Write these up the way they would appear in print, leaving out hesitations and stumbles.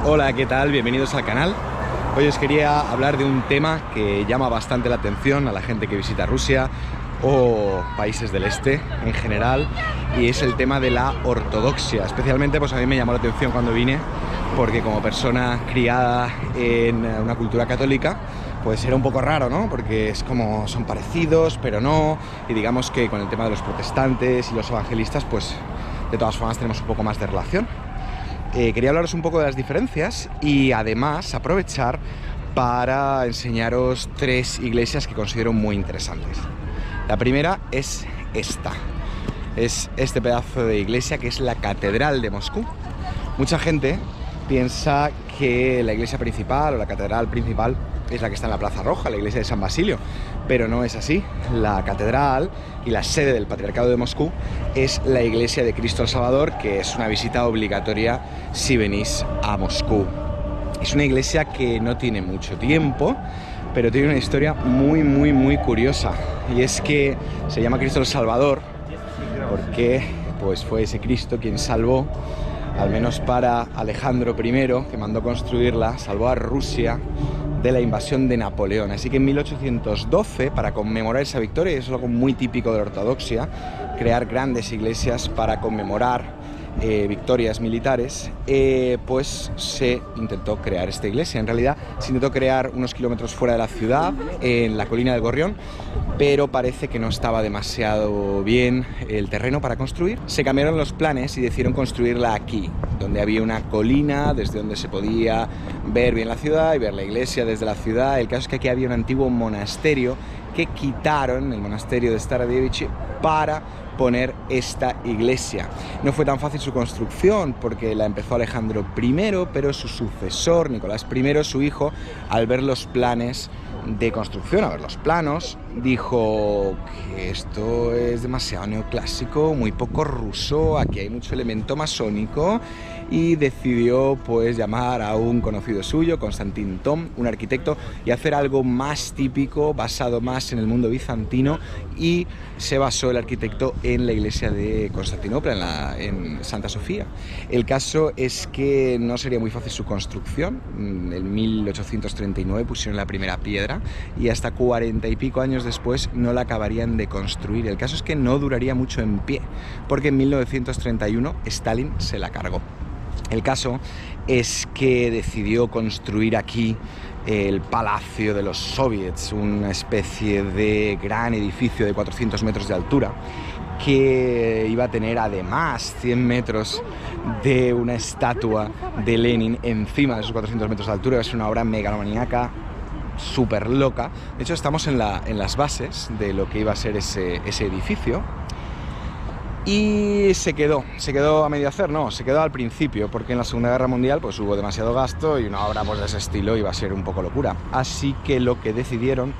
Hola, ¿qué tal? Bienvenidos al canal. Hoy os quería hablar de un tema que llama bastante la atención a la gente que visita Rusia o países del este en general, y es el tema de la ortodoxia. Especialmente pues a mí me llamó la atención cuando vine, porque como persona criada en una cultura católica, pues era un poco raro, ¿no? Porque es como son parecidos, pero no, y digamos que con el tema de los protestantes y los evangelistas, pues de todas formas tenemos un poco más de relación. Quería hablaros un poco de las diferencias y además aprovechar para enseñaros tres iglesias que considero muy interesantes. La primera es esta. Es este pedazo de iglesia que es la Catedral de Moscú. Mucha gente piensa que la iglesia principal o la catedral principal es la que está en la Plaza Roja, la iglesia de San Basilio, pero no es así. La catedral y la sede del Patriarcado de Moscú es la iglesia de Cristo el Salvador, que es una visita obligatoria si venís a Moscú. Es una iglesia que no tiene mucho tiempo, pero tiene una historia muy curiosa, y es que se llama Cristo el Salvador porque pues fue ese Cristo quien salvó, al menos para Alejandro I, que mandó construirla, salvó a Rusia de la invasión de Napoleón. Así que en 1812, para conmemorar esa victoria, y eso es algo muy típico de la ortodoxia, crear grandes iglesias para conmemorar victorias militares, pues se intentó crear esta iglesia. En realidad se intentó crear unos kilómetros fuera de la ciudad, en la colina del Gorrión, pero parece que no estaba demasiado bien el terreno para construir. Se cambiaron los planes y decidieron construirla aquí, donde había una colina desde donde se podía ver bien la ciudad y ver la iglesia desde la ciudad. El caso es que aquí había un antiguo monasterio que quitaron, el monasterio de Starodevich, para poner esta iglesia. No fue tan fácil su construcción porque la empezó Alejandro I, pero su sucesor, Nicolás I, su hijo, al ver los planes de construcción, a ver los planos, dijo que esto es demasiado neoclásico, muy poco ruso, aquí hay mucho elemento masónico, y decidió pues llamar a un conocido suyo, Konstantin Thom, un arquitecto, y hacer algo más típico, basado más en el mundo bizantino, y se basó el arquitecto en la iglesia de Constantinopla, en Santa Sofía. El caso es que no sería muy fácil su construcción. En 1839 pusieron la primera piedra y hasta 40 y pico años después no la acabarían de construir. El caso es que no duraría mucho en pie, porque en 1931 Stalin se la cargó. El caso es que decidió construir aquí el Palacio de los Soviets, una especie de gran edificio de 400 metros de altura, que iba a tener además 100 metros de una estatua de Lenin encima de esos 400 metros de altura. Iba a ser una obra megalomaníaca, súper loca. De hecho, estamos en las bases de lo que iba a ser ese edificio. Y se quedó a medio hacer, no, se quedó al principio, porque en la Segunda Guerra Mundial pues hubo demasiado gasto y una obra pues de ese estilo iba a ser un poco locura. Así que lo que decidieron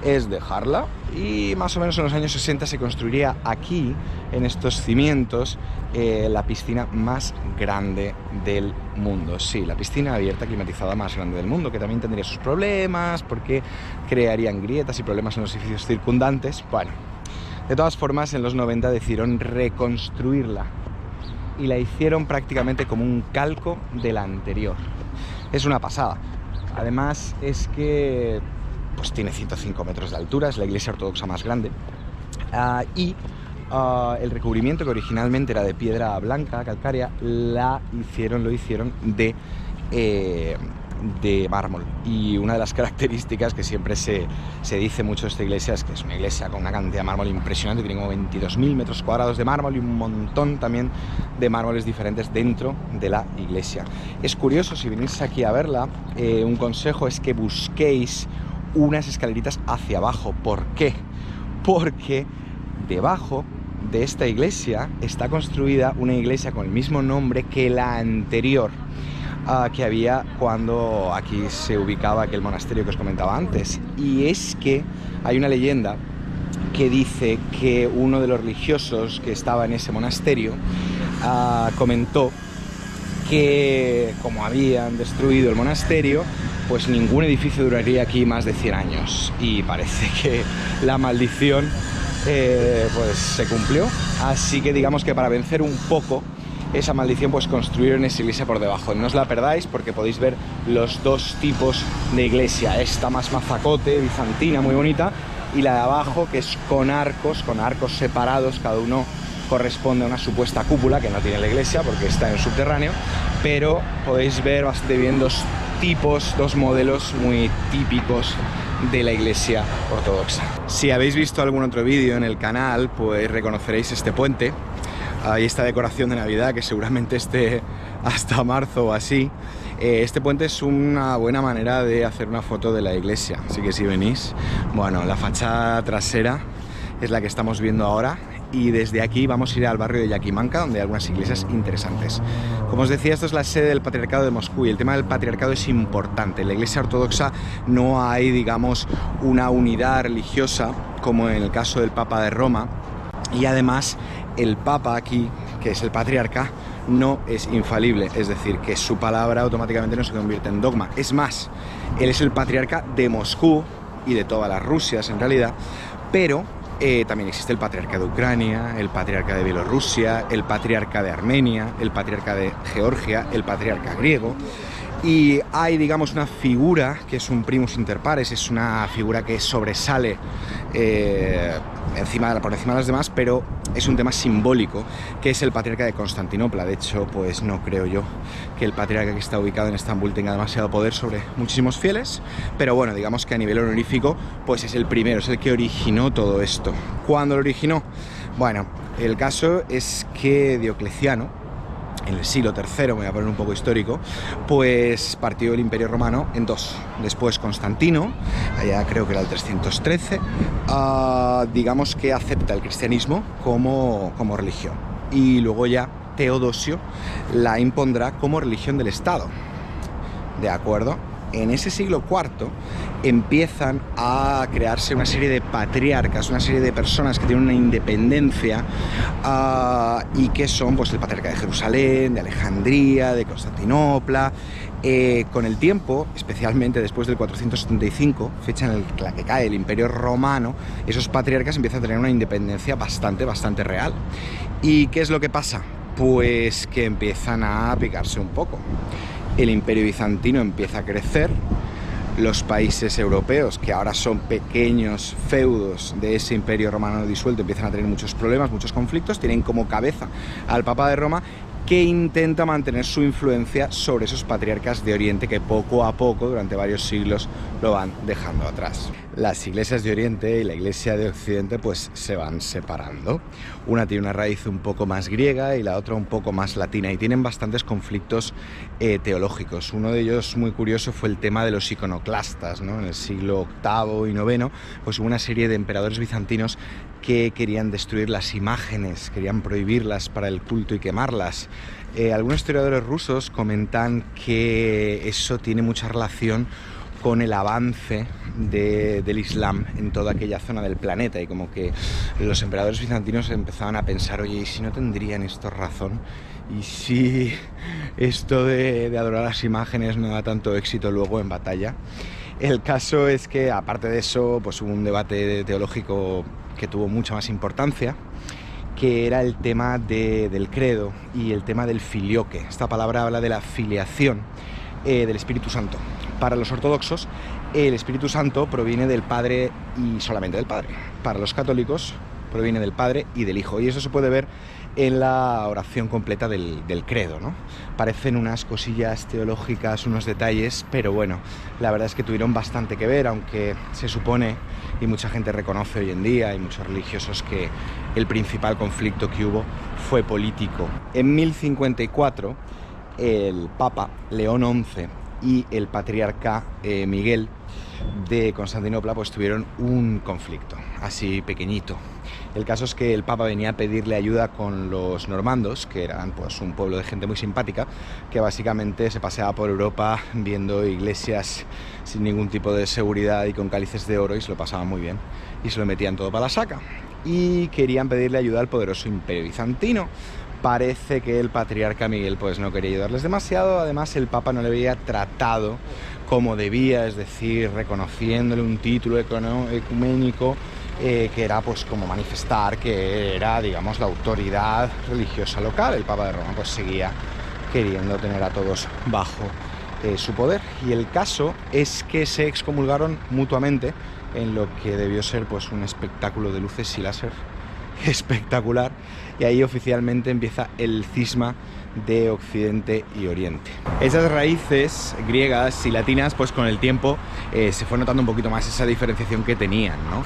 es dejarla, y más o menos en los años 60 se construiría aquí, en estos cimientos, la piscina más grande del mundo. Sí, la piscina abierta climatizada más grande del mundo, que también tendría sus problemas porque crearían grietas y problemas en los edificios circundantes. Bueno, de todas formas, en los 90 decidieron reconstruirla y la hicieron prácticamente como un calco de la anterior. Es una pasada. Además es que pues tiene 105 metros de altura, es la iglesia ortodoxa más grande, el recubrimiento, que originalmente era de piedra blanca, calcárea, lo hicieron de mármol. Y una de las características que siempre se dice mucho de esta iglesia es que es una iglesia con una cantidad de mármol impresionante. Tiene como 22.000 metros cuadrados de mármol y un montón también de mármoles diferentes dentro de la iglesia. Es curioso, si venís aquí a verla, un consejo es que busquéis unas escaleritas hacia abajo. ¿Por qué? Porque debajo de esta iglesia está construida una iglesia con el mismo nombre que la anterior, que había cuando aquí se ubicaba aquel monasterio que os comentaba antes. Y es que hay una leyenda que dice que uno de los religiosos que estaba en ese monasterio comentó que como habían destruido el monasterio, pues ningún edificio duraría aquí más de 100 años. Y parece que la maldición pues se cumplió. Así que digamos que para vencer un poco esa maldición, pues construyeron esa iglesia por debajo. No os la perdáis porque podéis ver los dos tipos de iglesia, esta más mazacote, bizantina, muy bonita, y la de abajo, que es con arcos separados, cada uno corresponde a una supuesta cúpula que no tiene la iglesia porque está en el subterráneo, pero podéis ver bastante bien dos tipos, dos modelos muy típicos de la iglesia ortodoxa. Si habéis visto algún otro vídeo en el canal, pues reconoceréis este puente y esta decoración de Navidad, que seguramente esté hasta marzo o así. Este puente es una buena manera de hacer una foto de la iglesia, así que si venís, bueno, la fachada trasera es la que estamos viendo ahora, y desde aquí vamos a ir al barrio de Yakimanka, donde hay algunas iglesias interesantes. Como os decía, esto es la sede del Patriarcado de Moscú, y el tema del patriarcado es importante. En la iglesia ortodoxa no hay, digamos, una unidad religiosa como en el caso del Papa de Roma, y además el Papa aquí, que es el patriarca, no es infalible, es decir, que su palabra automáticamente no se convierte en dogma. Es más, él es el patriarca de Moscú y de todas las Rusias en realidad, pero también existe el patriarca de Ucrania, el patriarca de Bielorrusia, el patriarca de Armenia, el patriarca de Georgia, el patriarca griego. Y hay, digamos, una figura que es un primus inter pares, es una figura que sobresale por encima de los demás, pero es un tema simbólico, que es el patriarca de Constantinopla. De hecho, pues no creo yo que el patriarca que está ubicado en Estambul tenga demasiado poder sobre muchísimos fieles, pero bueno, digamos que a nivel honorífico, pues es el primero, es el que originó todo esto. ¿Cuándo lo originó? Bueno, el caso es que Diocleciano, en el siglo III, me voy a poner un poco histórico, pues partió el Imperio Romano en dos. Después Constantino, allá creo que era el 313, digamos que acepta el cristianismo como religión. Y luego ya Teodosio la impondrá como religión del Estado. ¿De acuerdo? En ese siglo IV empiezan a crearse una serie de patriarcas, una serie de personas que tienen una independencia y que son, pues, el patriarca de Jerusalén, de Alejandría, de Constantinopla. Con el tiempo, especialmente después del 475, fecha en la que cae el Imperio Romano, esos patriarcas empiezan a tener una independencia bastante real. ¿Y qué es lo que pasa? Pues que empiezan a picarse un poco. El Imperio Bizantino empieza a crecer, los países europeos, que ahora son pequeños feudos de ese Imperio Romano disuelto, empiezan a tener muchos problemas, muchos conflictos, tienen como cabeza al Papa de Roma, que intenta mantener su influencia sobre esos patriarcas de Oriente que poco a poco, durante varios siglos, lo van dejando atrás. Las iglesias de Oriente y la iglesia de Occidente pues se van separando. Una tiene una raíz un poco más griega y la otra un poco más latina, y tienen bastantes conflictos teológicos. Uno de ellos muy curioso fue el tema de los iconoclastas, ¿no? En el siglo VIII y IX pues hubo una serie de emperadores bizantinos que querían destruir las imágenes, querían prohibirlas para el culto y quemarlas. Algunos historiadores rusos comentan que eso tiene mucha relación con el avance del Islam en toda aquella zona del planeta, y como que los emperadores bizantinos empezaban a pensar, oye, ¿y si no tendrían esto razón? ¿Y si esto de adorar las imágenes no da tanto éxito luego en batalla? El caso es que, aparte de eso, pues hubo un debate teológico que tuvo mucha más importancia, que era el tema del credo y el tema del filioque. Esta palabra habla de la filiación del Espíritu Santo. Para los ortodoxos, el Espíritu Santo proviene del Padre y solamente del Padre. Para los católicos, proviene del Padre y del Hijo. Y eso se puede ver en la oración completa del credo, ¿no? Parecen unas cosillas teológicas, unos detalles, pero bueno, la verdad es que tuvieron bastante que ver, aunque se supone, y mucha gente reconoce hoy en día, y muchos religiosos, que el principal conflicto que hubo fue político. En 1054, el Papa León XI y el patriarca Miguel de Constantinopla pues tuvieron un conflicto así pequeñito. El caso es que el Papa venía a pedirle ayuda con los normandos, que eran pues un pueblo de gente muy simpática, que básicamente se paseaba por Europa viendo iglesias sin ningún tipo de seguridad y con cálices de oro, y se lo pasaban muy bien y se lo metían todo para la saca, y querían pedirle ayuda al poderoso Imperio Bizantino. Parece que el patriarca Miguel pues no quería ayudarles demasiado. Además, el Papa no le había tratado como debía, es decir, reconociéndole un título ecuménico que era pues como manifestar que era, digamos, la autoridad religiosa local. El Papa de Roma pues seguía queriendo tener a todos bajo su poder, y el caso es que se excomulgaron mutuamente en lo que debió ser pues un espectáculo de luces y láser espectacular, y ahí oficialmente empieza el cisma de Occidente y Oriente. Esas raíces griegas y latinas, pues con el tiempo se fue notando un poquito más esa diferenciación que tenían, ¿no?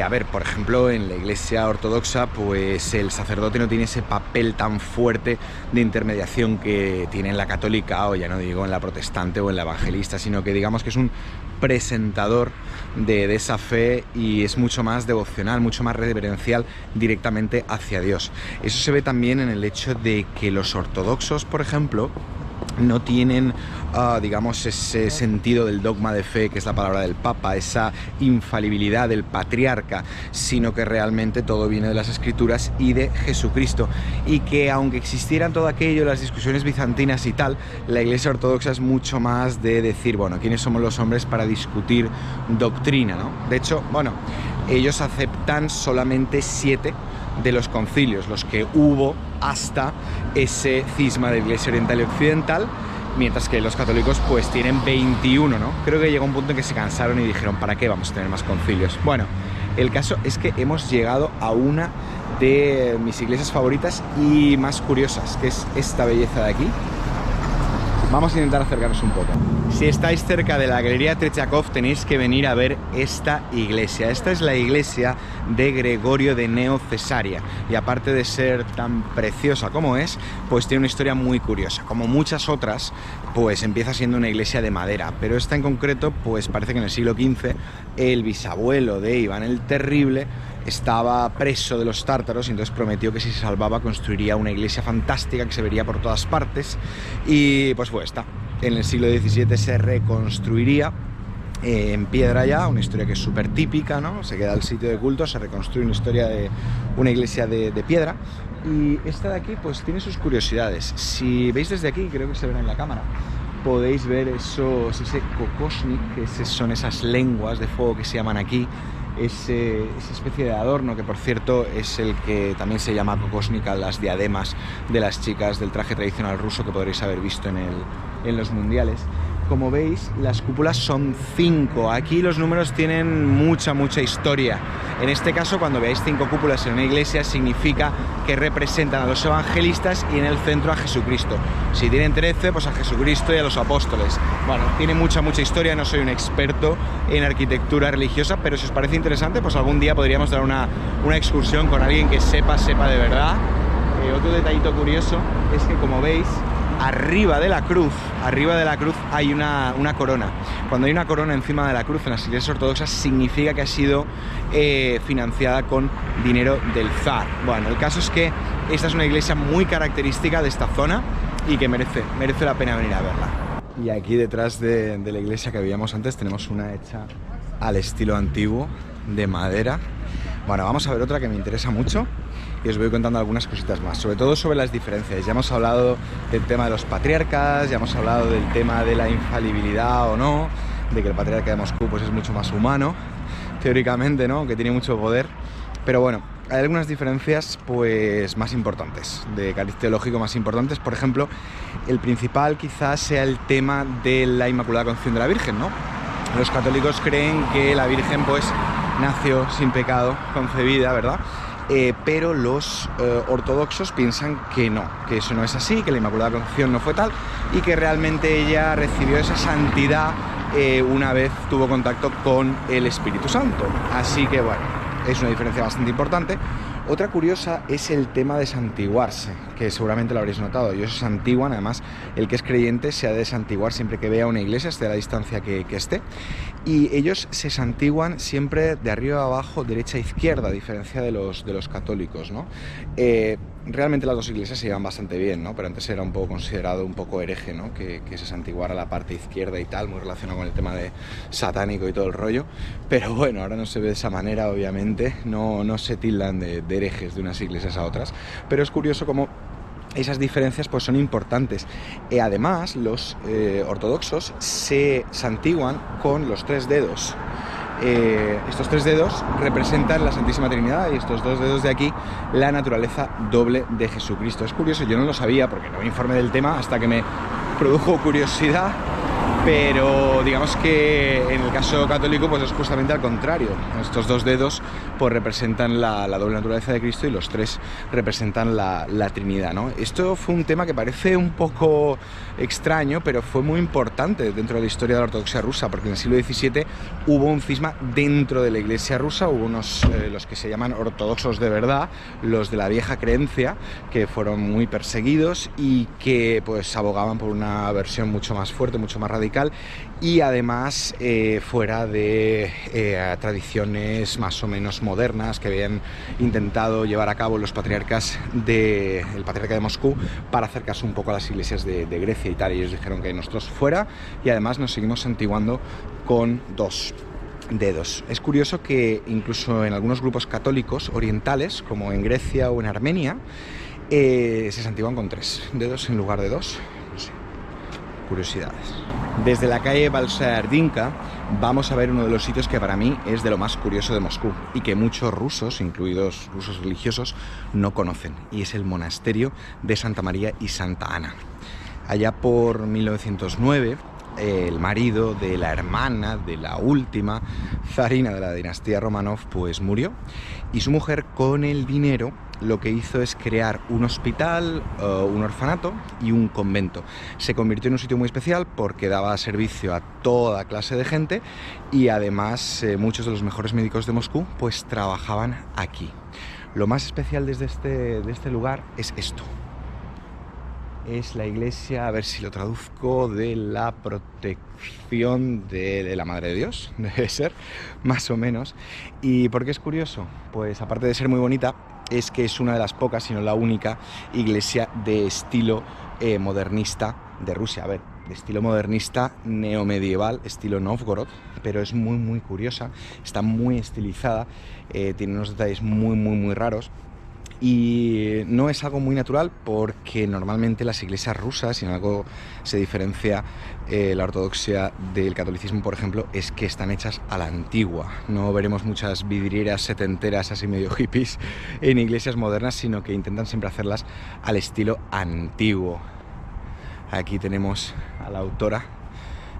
A ver, por ejemplo, en la Iglesia ortodoxa, pues el sacerdote no tiene ese papel tan fuerte de intermediación que tiene en la católica, o ya no digo en la protestante o en la evangelista, sino que digamos que es un presentador de esa fe, y es mucho más devocional, mucho más reverencial directamente hacia Dios. Eso se ve también en el hecho de que los ortodoxos, por ejemplo, no tienen, digamos, ese sentido del dogma de fe, que es la palabra del Papa, esa infalibilidad del patriarca, sino que realmente todo viene de las Escrituras y de Jesucristo, y que aunque existieran todo aquello, las discusiones bizantinas y tal, la Iglesia ortodoxa es mucho más de decir, bueno, ¿quiénes somos los hombres para discutir doctrina, ¿no? De hecho, bueno, ellos aceptan solamente 7 de los concilios, los que hubo hasta ese cisma de Iglesia Oriental y Occidental, mientras que los católicos pues tienen 21, ¿no? Creo que llegó un punto en que se cansaron y dijeron, ¿para qué vamos a tener más concilios? Bueno, el caso es que hemos llegado a una de mis iglesias favoritas y más curiosas, que es esta belleza de aquí. Vamos a intentar acercarnos un poco. Si estáis cerca de la Galería Trechakov, tenéis que venir a ver esta iglesia. Esta es la iglesia de Gregorio de Neo Cesarea, y aparte de ser tan preciosa como es, pues tiene una historia muy curiosa. Como muchas otras, pues empieza siendo una iglesia de madera, pero esta en concreto, pues parece que en el siglo XV el bisabuelo de Iván el Terrible estaba preso de los tártaros, y entonces prometió que si se salvaba construiría una iglesia fantástica que se vería por todas partes, y pues fue esta. En el siglo XVII se reconstruiría en piedra ya, una historia que es súper típica, ¿no? Se queda el sitio de culto, se reconstruye una historia de una iglesia de piedra, y esta de aquí pues tiene sus curiosidades. Si veis desde aquí, creo que se verá en la cámara, podéis ver ese kokoshnik, que son esas lenguas de fuego que se llaman aquí, esa especie de adorno, que por cierto es el que también se llama kokoshnik a las diademas de las chicas del traje tradicional ruso, que podréis haber visto en los mundiales. Como veis, las cúpulas son 5. Aquí los números tienen mucha historia. En este caso, cuando veáis 5 cúpulas en una iglesia, significa que representan a los evangelistas y en el centro a Jesucristo. Si tienen 13, pues a Jesucristo y a los apóstoles. Bueno, tiene mucha historia. No soy un experto en arquitectura religiosa, pero si os parece interesante, pues algún día podríamos dar una excursión con alguien que sepa de verdad. Otro detallito curioso es que, como veis, arriba de la cruz hay una corona. Cuando hay una corona encima de la cruz en las iglesias ortodoxas, significa que ha sido financiada con dinero del zar. Bueno, el caso es que esta es una iglesia muy característica de esta zona y que merece la pena venir a verla. Y aquí detrás de la iglesia que veíamos antes tenemos una hecha al estilo antiguo, de madera. Bueno, vamos a ver otra que me interesa mucho y os voy contando algunas cositas más, sobre todo sobre las diferencias. Ya hemos hablado del tema de los patriarcas, ya hemos hablado del tema de la infalibilidad o no, de que el patriarca de Moscú pues es mucho más humano, teóricamente, ¿no? Que tiene mucho poder, pero bueno, hay algunas diferencias pues más importantes, de cariz teológico más importantes. Por ejemplo, el principal quizás sea el tema de la Inmaculada Concepción de la Virgen, ¿no? Los católicos creen que la Virgen pues nació sin pecado, concebida, ¿verdad? Pero los ortodoxos piensan que no, que eso no es así, que la Inmaculada Concepción no fue tal, y que realmente ella recibió esa santidad una vez tuvo contacto con el Espíritu Santo. Así que bueno, es una diferencia bastante importante. Otra curiosa es el tema de santiguarse, que seguramente lo habréis notado. Ellos se santiguan, además el que es creyente se ha de santiguar siempre que vea una iglesia, esté a la distancia que esté. Y ellos se santiguan siempre de arriba a abajo, derecha a izquierda, a diferencia de los católicos, ¿no? Realmente las dos iglesias se llevan bastante bien, ¿no? Pero antes era un poco considerado un poco hereje, ¿no? Que se santiguara la parte izquierda y tal, muy relacionado con el tema de satánico y todo el rollo. Pero bueno, ahora no se ve de esa manera, obviamente, no se tildan de herejes de unas iglesias a otras, pero es curioso cómo esas diferencias pues son importantes. Además, los ortodoxos se santiguan con los 3 dedos. estos 3 dedos representan la Santísima Trinidad y estos 2 dedos de aquí la naturaleza doble de Jesucristo. Es curioso, yo no lo sabía porque no me informé del tema hasta que me produjo curiosidad, pero digamos que en el caso católico pues es justamente al contrario. Estos 2 dedos pues representan la doble naturaleza de Cristo y los 3 representan la Trinidad, ¿no? Esto fue un tema que parece un poco extraño, pero fue muy importante dentro de la historia de la ortodoxia rusa, porque en el siglo XVII hubo un cisma dentro de la iglesia rusa. Hubo unos, los que se llaman ortodoxos de verdad, los de la vieja creencia, que fueron muy perseguidos y que pues abogaban por una versión mucho más fuerte, mucho más radical, y además fuera de tradiciones más o menos modernas que habían intentado llevar a cabo los patriarcas el patriarca de Moscú para acercarse un poco a las iglesias de Grecia y tal. Y ellos dijeron que nosotros fuera, y además nos seguimos santiguando con 2 dedos. Es curioso que incluso en algunos grupos católicos orientales, como en Grecia o en Armenia, se santiguan con 3 dedos en lugar de 2. No sé, curiosidades. Desde la calle Balsardinka vamos a ver uno de los sitios que para mí es de lo más curioso de Moscú y que muchos rusos, incluidos rusos religiosos, no conocen, y es el monasterio de Santa María y Santa Ana. Allá por 1909, el marido de la hermana de la última zarina de la dinastía Romanov pues murió, y su mujer, con el dinero, lo que hizo es crear un hospital, un orfanato y un convento. Se convirtió en un sitio muy especial porque daba servicio a toda clase de gente, y además muchos de los mejores médicos de Moscú pues trabajaban aquí. Lo más especial de este lugar es esto. Es la iglesia, a ver si lo traduzco, de la protección de la Madre de Dios, debe ser, más o menos. ¿Y por qué es curioso? Pues aparte de ser muy bonita, es que es una de las pocas, si no la única, iglesia de estilo modernista de Rusia. A ver, de estilo modernista neomedieval, estilo Novgorod, pero es muy muy curiosa, está muy estilizada, tiene unos detalles muy raros. Y no es algo muy natural, porque normalmente las iglesias rusas, si en algo se diferencia la ortodoxia del catolicismo, por ejemplo, es que están hechas a la antigua. No veremos muchas vidrieras setenteras así medio hippies en iglesias modernas, sino que intentan siempre hacerlas al estilo antiguo. Aquí tenemos a la autora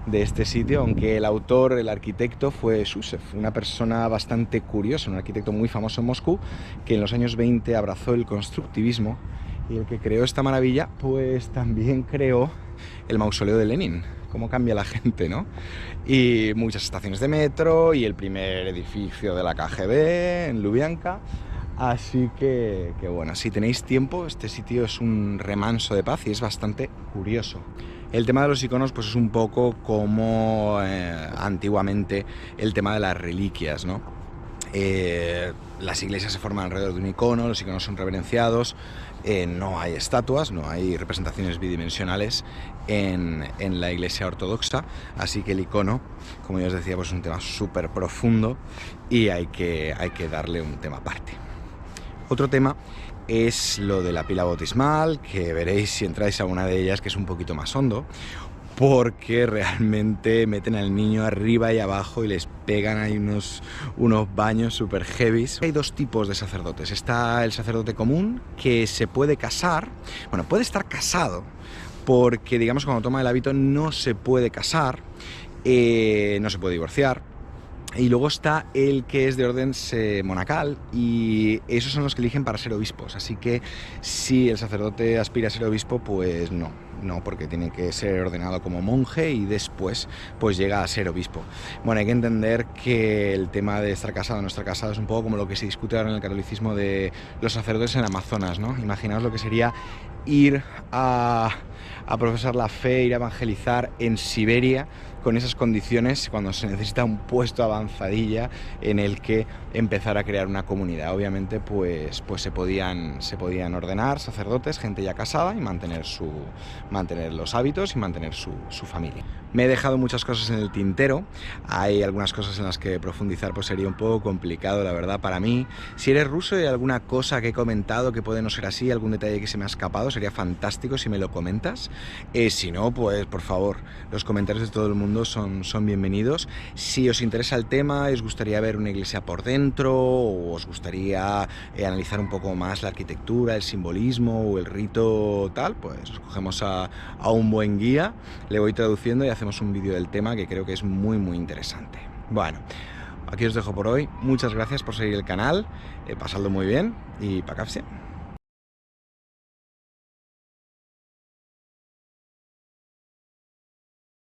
de este sitio, aunque el autor, el arquitecto, fue Susev, una persona bastante curiosa, un arquitecto muy famoso en Moscú, que en los años 20 abrazó el constructivismo, y el que creó esta maravilla pues también creó el mausoleo de Lenin. Cómo cambia la gente, ¿no? Y muchas estaciones de metro, y el primer edificio de la KGB en Lubyanka. Así que bueno, si tenéis tiempo, este sitio es un remanso de paz y es bastante curioso. El tema de los iconos pues es un poco como antiguamente el tema de las reliquias, ¿no? Las iglesias se forman alrededor de un icono, los iconos son reverenciados, no hay estatuas, no hay representaciones bidimensionales en la iglesia ortodoxa, así que el icono, como ya os decía, pues es un tema súper profundo y hay que darle un tema aparte. Otro tema es lo de la pila bautismal, que veréis si entráis a una de ellas, que es un poquito más hondo, porque realmente meten al niño arriba y abajo y les pegan ahí unos baños super heavies. Hay 2 tipos de sacerdotes. Está el sacerdote común, que se puede casar, bueno, puede estar casado, porque digamos cuando toma el hábito no se puede casar, no se puede divorciar. Y luego está el que es de orden monacal, y esos son los que eligen para ser obispos. Así que si el sacerdote aspira a ser obispo, pues no, porque tiene que ser ordenado como monje y después pues llega a ser obispo. Bueno, hay que entender que el tema de estar casado o no estar casado es un poco como lo que se discute ahora en el catolicismo de los sacerdotes en Amazonas, ¿no? Imaginaos lo que sería ir a profesar la fe, ir a evangelizar en Siberia con esas condiciones, cuando se necesita un puesto avanzadilla en el que empezar a crear una comunidad. Obviamente pues se podían ordenar sacerdotes, gente ya casada, y mantener los hábitos y mantener su familia. Me he dejado muchas cosas en el tintero, hay algunas cosas en las que profundizar pues sería un poco complicado, la verdad, para mí. Si eres ruso y hay alguna cosa que he comentado que puede no ser así, algún detalle que se me ha escapado, sería fantástico si me lo comentas. Si no, pues por favor, los comentarios de todo el mundo mundo son bienvenidos. Si os interesa el tema y os gustaría ver una iglesia por dentro, o os gustaría analizar un poco más la arquitectura, el simbolismo o el rito tal, pues os cogemos a un buen guía, le voy traduciendo y hacemos un vídeo del tema que creo que es muy interesante. Bueno, aquí os dejo por hoy. Muchas gracias por seguir el canal, pasadlo muy bien y pa' capse.